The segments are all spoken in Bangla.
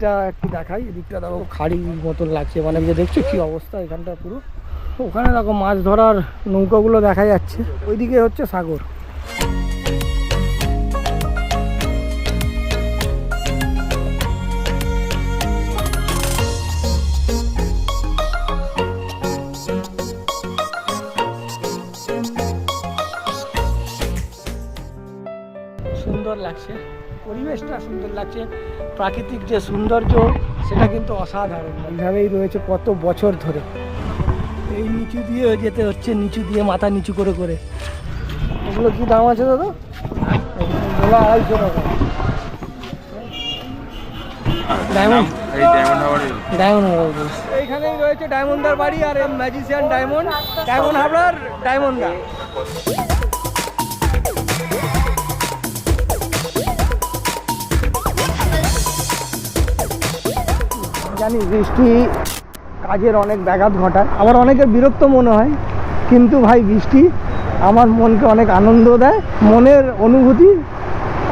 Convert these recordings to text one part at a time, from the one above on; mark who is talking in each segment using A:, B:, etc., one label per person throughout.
A: এদিকটা একটু দেখাই, এদিকটা দেখো খাড়ি মতন লাগছে, মানে যে দেখছো কি অবস্থা এখানটা পুরো। ওখানে দেখো মাছ ধরার নৌকাগুলো দেখা যাচ্ছে, ওইদিকে হচ্ছে সাগর। সুন্দর লাগছে, পরিবেশটা সুন্দর লাগছে, প্রাকৃতিক যে সৌন্দর্য সেটা কিন্তু অসাধারণ। এইভাবেই রয়েছে কত বছর ধরে। এই নিচু দিয়ে যেতে হচ্ছে, নিচু দিয়ে মাথা নিচু করে করে। এগুলো কি দাম আছে দাদা? এগুলো 250 টাকা। ডায়মন্ড হারবার, এইখানেই রয়েছে ডায়মন্ডার বাড়ি আর ম্যাজিশিয়ান ডায়মন্ড হারবার ডায়মন্ডা। জানি বৃষ্টি কাজের অনেক ব্যাঘাত ঘটায়, আবার অনেকের বিরক্ত মনে হয়, কিন্তু ভাই বৃষ্টি আমার মনকে অনেক আনন্দ দেয়, মনের অনুভূতি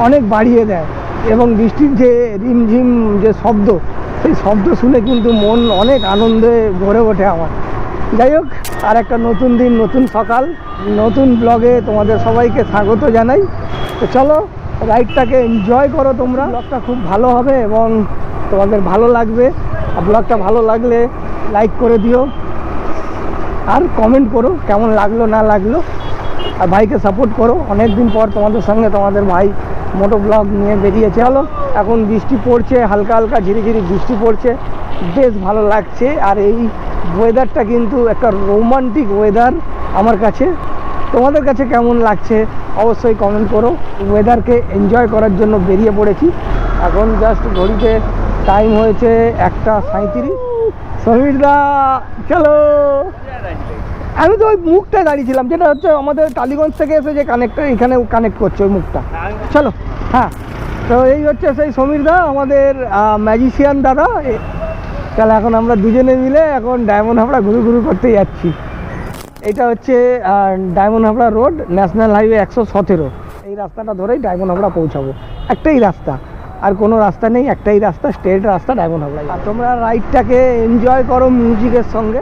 A: অনেক বাড়িয়ে দেয়। এবং বৃষ্টির যে রিমঝিম যে শব্দ, সেই শব্দ শুনে কিন্তু মন অনেক আনন্দে ভরে ওঠে আমার। যাই হোক, আর একটা নতুন দিন, নতুন সকাল, নতুন ব্লগে তোমাদের সবাইকে স্বাগত জানাই। তো চলো রাইডটাকে এনজয় করো তোমরা। ব্লগটা খুব ভালো হবে এবং তোমাদের ভালো লাগবে। আর ব্লগটা ভালো লাগলে লাইক করে দিও আর কমেন্ট করো কেমন লাগলো না লাগলো। আর ভাইকে সাপোর্ট করো, অনেক দিন পর তোমাদের সঙ্গে তোমাদের ভাই মোটো ব্লগ নিয়ে বেরিয়েছে। চলো, এখন বৃষ্টি পড়ছে, হালকা হালকা ঝিরিঝিরি বৃষ্টি পড়ছে, বেশ ভালো লাগছে। আর এই ওয়েদারটা কিন্তু একটা রোমান্টিক ওয়েদার আমার কাছে। তোমাদের কাছে কেমন লাগছে অবশ্যই কমেন্ট করো। ওয়েদারকে এনজয় করার জন্য বেরিয়ে পড়েছি। এখন জাস্ট ঘড়িতে টাইম হয়েছে 1:37। সমীরদা চলো। আমি তো ওই মুখটায় দাঁড়িয়েছিলাম, যেটা হচ্ছে আমাদের টালিগঞ্জ থেকে এসে যে কানেক্টর, এখানে কানেক্ট করছে ওই মুখটা। চলো, হ্যাঁ। তো এই হচ্ছে সেই সমীরদা, আমাদের ম্যাজিশিয়ান দাদা। তাহলে এখন আমরা দুজনে মিলে এখন ডায়মন্ড হাবড়া ঘুরু করতে যাচ্ছি। এটা হচ্ছে diamond Habra road, national highway 117। এই রাস্তাটা ধরেই ডায়মন্ড হাবড়া পৌঁছাবো। একটাই রাস্তা, আর কোনো রাস্তা নেই, একটাই রাস্তা, স্ট্রেট রাস্তা ডায়মন্ড হাবড়া। আর তোমরা রাইডটাকে এনজয় করো মিউজিকের সঙ্গে।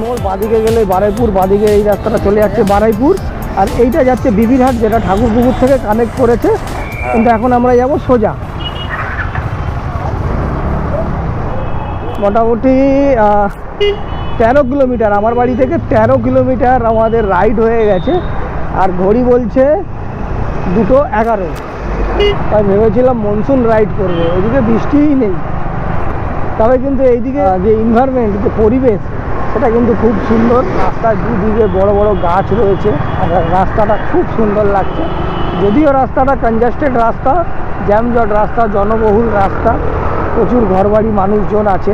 A: মোড় বাঁদিকে গেলে বারাইপুর, বাঁদিকে এই রাস্তাটা চলে যাচ্ছে বারাইপুর, আর এইটা যাচ্ছে বিবিরহাট, যেটা ঠাকুরপুকুর থেকে কানেক্ট করেছে। কিন্তু এখন আমরা যাব সোজা। মোটামুটি 13 কিলোমিটার, আমার বাড়ি থেকে 13 কিলোমিটার আমাদের রাইড হয়ে গেছে। আর ঘড়ি বলছে 2:11। তাই ভেবেছিলাম মনসুন রাইড করবো, ওইদিকে বৃষ্টিই নেই। তবে কিন্তু এইদিকে যে এনভায়রনমেন্ট, যে পরিবেশ, সেটা কিন্তু খুব সুন্দর। রাস্তার দুদিকে বড় বড় গাছ রয়েছে, আর রাস্তাটা খুব সুন্দর লাগছে। যদিও রাস্তাটা কনজাস্টেড রাস্তা, জ্যামজট রাস্তা, জনবহুল রাস্তা, প্রচুর ঘরবাড়ি মানুষজন আছে,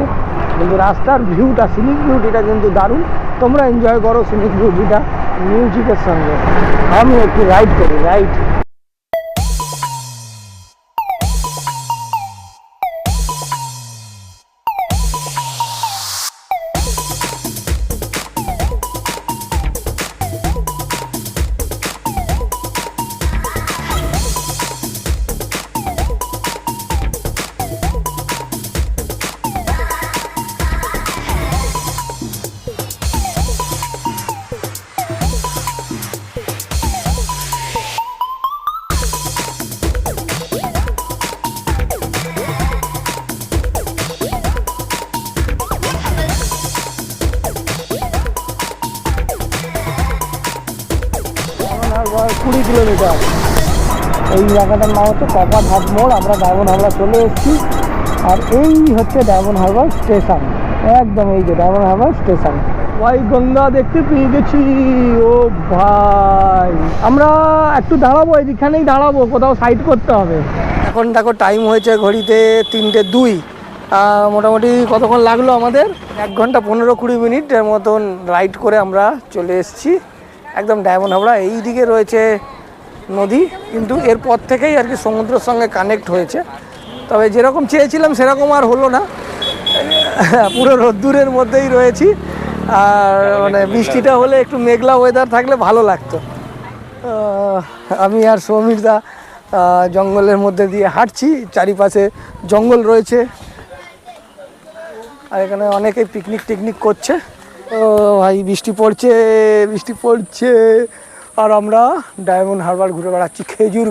A: কিন্তু রাস্তার ভিউটা, সিনিক বিউটিটা কিন্তু দারুণ। তোমরা এনজয় করো সিনিক বিউটিটা মিউজিকের সঙ্গে। আমি একটু রাইড করি, রাইড। 20 কিলোমিটার। এই জায়গাটার নাম হচ্ছে কপার হাট মোড়। আমরা ডায়মন্ড হারবার চলে এসেছি, আর এই হচ্ছে ডায়মন্ড হারবার স্টেশন। একদম এই যে ডায়মন্ড হারবার স্টেশন। ভাই গঙ্গা দেখতে পেয়ে গেছি। ও ভাই, আমরা একটু দাঁড়াবো, এইখানেই দাঁড়াবো, কোথাও সাইড করতে হবে। এখন দেখো টাইম হয়েছে ঘড়িতে 3:02। মোটামুটি কতক্ষণ লাগলো আমাদের? 1 ঘন্টা 15-20 মিনিটের মতন রাইড করে আমরা চলে এসেছি একদম ডায়মন্ড হারবার। এই দিকে রয়েছে নদী, কিন্তু এরপর থেকেই আর কি সমুদ্রের সঙ্গে কানেক্ট হয়েছে। তবে যেরকম চেয়েছিলাম সেরকম আর হলো না, পুরো রোদ্দুরের মধ্যেই রয়েছি। আর মানে বৃষ্টিটা হলে, একটু মেঘলা ওয়েদার থাকলে ভালো লাগতো। আমি আর সৌমিরদা জঙ্গলের মধ্যে দিয়ে হাঁটছি, চারিপাশে জঙ্গল রয়েছে, আর এখানে অনেকেই পিকনিক করছে। ও ভাই বৃষ্টি পড়ছে, আর আমরা ডায়মন্ড হারবার ঘুরে বেড়াচ্ছি। খেজুর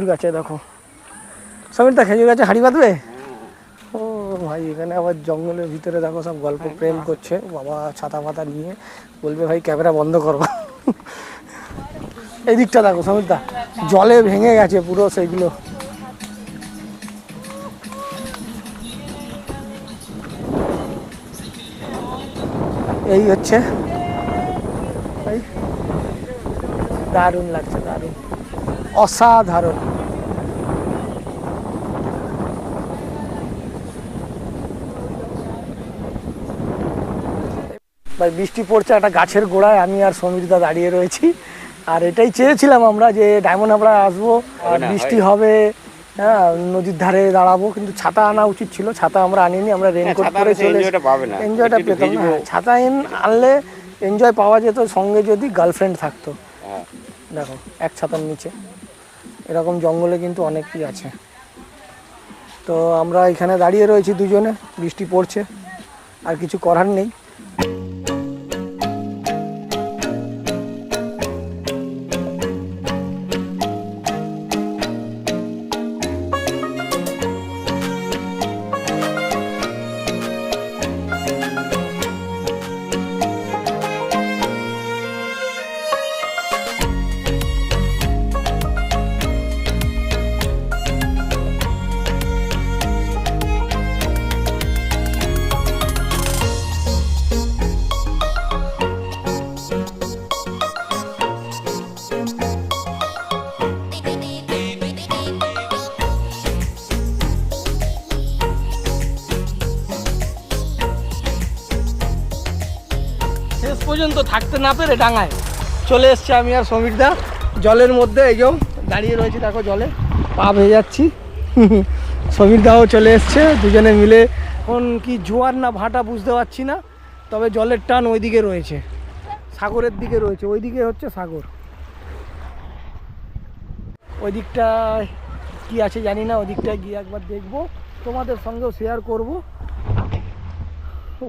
A: গাছে দেখো সৌমিরদা, খেজুর গাছে হাঁড়ি বাঁধবে। ও ভাই, এখানে আবার জঙ্গলের ভিতরে দেখো সব গল্প প্রেম করছে। বাবা ছাতা ফাতা নিয়ে বলবে ভাই ক্যামেরা বন্ধ করো। এই দিকটা দেখো সমিতা, জলে ভেঙে গেছে পুরো সেইগুলো। এই হচ্ছে, দারুণ লাগছে, দারুণ, অসাধারণ। ভাই বৃষ্টি পড়ছে, একটা গাছের গোড়ায় আমি আর সমীরদা দাঁড়িয়ে রয়েছি। আর এটাই চেয়েছিলাম আমরা, যে ডায়মন্ড হারবার আসবো আর বৃষ্টি হবে, হ্যাঁ নদীর ধারে দাঁড়াবো, কিন্তু ছাতা আনা উচিত ছিল। ছাতা আমরা আনিনি, আমরা রেনকোট পরে চলে, এনজয়টা পেতাম না। ছাতা আনলে এনজয় পাওয়া যেত, সঙ্গে যদি গার্লফ্রেন্ড থাকতো। দেখো এক ছাতার নিচে এরকম জঙ্গলে কিন্তু অনেকই আছে। তো আমরা এখানে দাঁড়িয়ে রয়েছি দুজনে, বৃষ্টি পড়ছে, আর কিছু করার নেই। পর্যন্ত থাকতে না পেরে ডাঙায় চলে এসছে আমি আর সমীরদা জলের মধ্যে। এই যে দাঁড়িয়ে রয়েছি দেখো, জলে পা ভেজে যাচ্ছি। সমীরদাও চলে এসছে, দুজনে মিলে। এখন কি জোয়ার না ভাটা বুঝতে পারছি না, তবে জলের টান ওইদিকে রয়েছে, সাগরের দিকে রয়েছে। ওইদিকে হচ্ছে সাগর, ওই দিকটায় কী আছে জানি না, ওই দিকটায় গিয়ে একবার দেখবো, তোমাদের সঙ্গেও শেয়ার করব।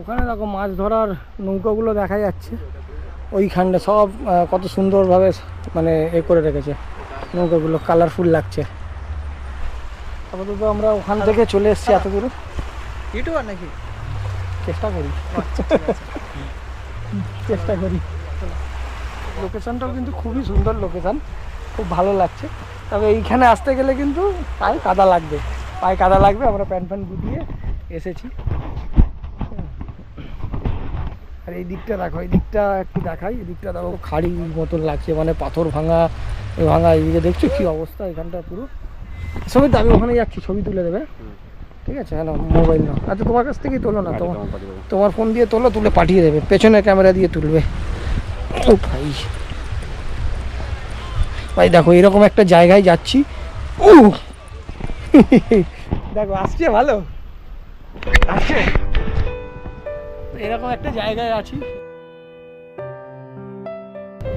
A: ওখানে দেখো মাছ ধরার নৌকাগুলো দেখা যাচ্ছে, ওইখানটা সব কত সুন্দরভাবে মানে এ করে রেখেছে নৌকাগুলো, কালারফুল লাগছে। আপাতত আমরা ওখান থেকে চলে এসেছি এত দূরে। ইউটিউবার নাকি? চেষ্টা করি। লোকেশনটাও কিন্তু খুবই সুন্দর লোকেশন, খুব ভালো লাগছে। তবে এইখানে আসতে গেলে কিন্তু পায়ে কাদা লাগবে, আমরা প্যান্ট গুটিয়ে এসেছি। আর এই দিকটা দেখো, এই দিকটা একটু দেখাই, এই দিকটা দেখো খাড়ি মতন লাগছে, মানে পাথর ভাঙা। এইদিকে দেখছো কি অবস্থা এখানটা পুরো। ছবি তো আমি ওখানে যাচ্ছি, ছবি তুলে দেবে, ঠিক আছে? হ্যাঁ, মোবাইল নাও। আচ্ছা তোমার কাছ থেকেই তোলো না, তোমার ফোন দিয়ে তোলো, তুলে পাঠিয়ে দেবে, পেছনের ক্যামেরা দিয়ে তুলবে। ও ভাই দেখো এরকম একটা জায়গায় যাচ্ছি। দেখো আসছে, ভালো আসছে। এরকম একটা জায়গায় আছি,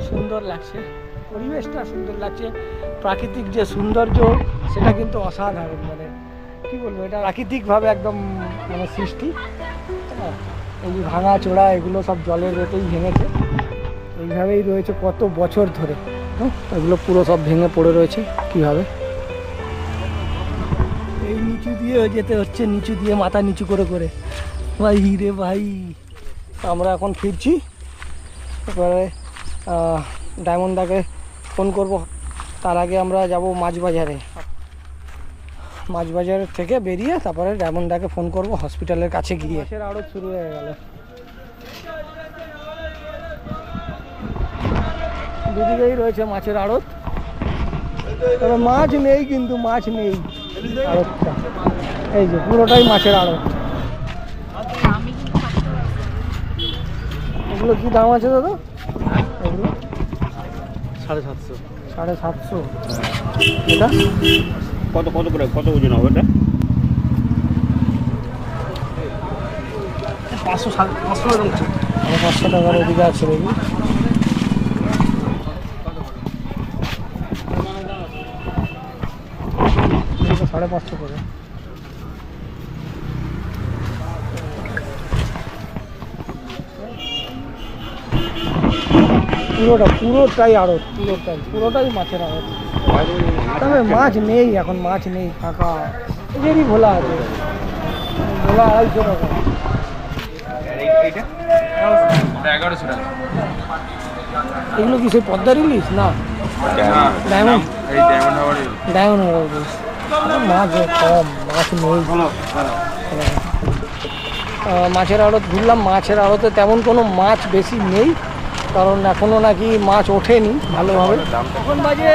A: সুন্দর লাগছে, পরিবেশটা সুন্দর লাগছে। প্রাকৃতিক যে সৌন্দর্য সেটা কিন্তু অসাধারণ, মানে কি বলবো, এটা প্রাকৃতিকভাবে একদম মানে সৃষ্টি। এই ভাঙা চোড়া এগুলো সব জলের রেতেই ভেঙেছে, এইভাবেই রয়েছে কত বছর ধরে। এগুলো পুরো সব ভেঙে পড়ে রয়েছে কীভাবে। এই নিচু দিয়ে যেতে হচ্ছে, নিচু দিয়ে মাথা নিচু করে করে। ভাই রে ভাই, আমরা এখন ফিরছি, এবারে ডায়মন্ডদাকে ফোন করব। তার আগে আমরা যাব মাছ বাজারে। মাছ বাজারের থেকে বেরিয়ে তারপরে ডায়মন্ডাকে ফোন করব হসপিটালের কাছে গিয়ে। মাছের আড়ত শুরু হয়ে গেল, দুদিকেই রয়েছে মাছের আড়ত, তবে মাছ নেই, কিন্তু মাছ নেই আড়তটা। এই যে পুরোটাই মাছের আড়ত। এগুলো কি দাম আছে দাদা? এগুলো
B: 750।
A: 750। এটা
B: কত কত করে, কত ওজন হবে এটা? 500 500 এরকম।
A: 500 টাকার ওদিকে আছে দেখি। এটা 550 করে। পুরোটাই আড়ত, পুরোটাই মাছের আড়ত। তবে মাছ নেই এখন, মাছ নেই, ফাঁকা। এদেরই ভোলা আছে, ভোলা 250 টাকা। এগুলো কি সেই পদ্মার ইলিশ? না, ডায়মন্ড। ডায়মন্ড ইলিশ। মাছ কম, মাছ নেই। মাছের আড়ত ঘুরলাম, মাছের আড়তে তেমন কোনো মাছ বেশি নেই, কারণ এখনও নাকি মাছ ওঠেনি ভালোভাবে। এখন বাজে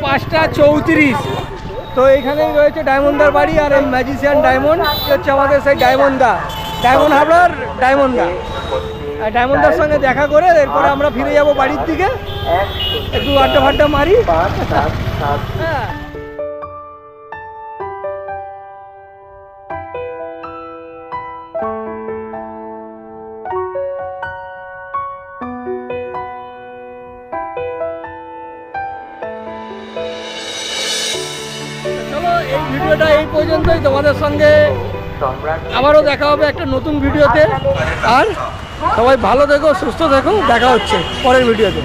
A: 5:34। তো এইখানেই রয়েছে ডায়মন্ডার বাড়ি, আর এই ম্যাজিশিয়ান ডায়মন্ড হচ্ছে আমাদের সেই ডায়মন্ড হাবড়ার ডায়মন্ডা। আর ডায়মন্ডার সঙ্গে দেখা করে এরপরে আমরা ফিরে যাব বাড়ির দিকে, একটু আড্ডা ফাড্ডা মারি। হ্যাঁ, চলো এই ভিডিওটা এই পর্যন্তই। তোমাদের সঙ্গে আবারও দেখা হবে একটা নতুন ভিডিওতে। আর সবাই ভালো থেকো, সুস্থ থেকো, দেখা হচ্ছে পরের ভিডিওতে।